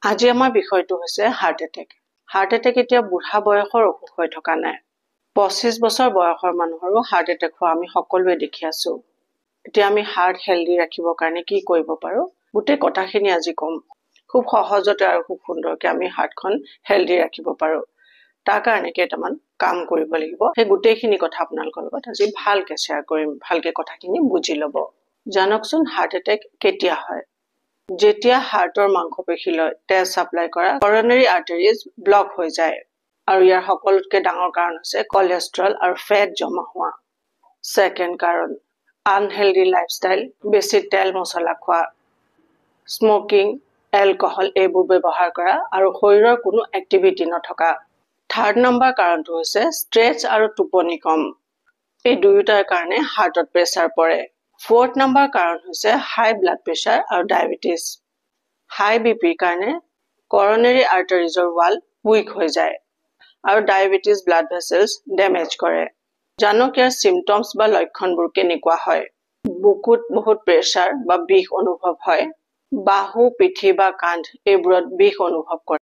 আজি আমাৰ বিষয়টো হৈছে হাৰ্ট এটেক। হাৰ্ট এটেক এতিয়া বুঢ়া বয়সৰ অসুখ হৈ থকা নাই। 25 বছৰ বয়সৰ মানুহৰো হাৰ্ট এটেক হোৱা আমি সকলোৱে দেখি আছো। এতিয়া আমি হাৰ্ট হেলদি ৰাখিবৰ কাৰণে কি কৰিব পাৰো গোটেই কথাখিনি আজি কম। খুব সহজতে আৰু খুব সুন্দৰকৈ আমি হাৰ্টখন হেলদি ৰাখিব পাৰো। তাৰ কাৰণে কেইটামান কাম কৰিব লাগিব। সেই গোটেইখিনি কথা আপোনালোকৰ লগত আজি ভালকৈ শ্বেয়াৰ কৰিম। ভালকৈ কথাখিনি বুজি ল'ব। জানকচোন হাৰ্ট এটেক কেতিয়া হয়? যেতিয়া হাৰ্টৰ মাংসপেশীলৈ তেজ সাপ্লাই কৰা কৰনাৰী আৰ্টাৰিজ ব্লক হৈ যায় আৰু ইয়াৰ সকলোতকৈ ডাঙৰ কাৰণ হৈছে কলেষ্ট্ৰল আৰু ফেট জমা হোৱা। সেকেন্ড কাৰণ আনহেলদি লাইফষ্টাইল, বেছি তেল মছলা খোৱা, স্মকিং, এলকহল এইবোৰ ব্যৱহাৰ কৰা আৰু শৰীৰৰ কোনো এক্টিভিটি নথকা। থাৰ্ড নম্বৰ কাৰণটো হৈছে ষ্ট্ৰেছ আৰু টোপনি কম। এই দুয়োটাৰ কাৰণে হাৰ্টত প্ৰেছাৰ পৰে। ফৰ্থ নম্বৰ কাৰণ হৈছে হাই ব্লাড প্ৰেছাৰ আৰু ডায়েবেটিছ। হাই বিপিৰ কাৰণে কৰনাৰী আৰ্টাৰিজৰ ৱাল উইক হৈ যায় আৰু ডায়েবেটিছ ব্লাড ভেছেলছ ডেমেজ কৰে। জানক ইয়াৰ চিমটমছ বা লক্ষণবোৰ কেনেকুৱা হয়? বুকুত বহুত প্ৰেছাৰ বা বিষ অনুভৱ হয়। বাহু, পিঠি বা কান্ধ এইবোৰত বিষ অনুভৱ কৰে।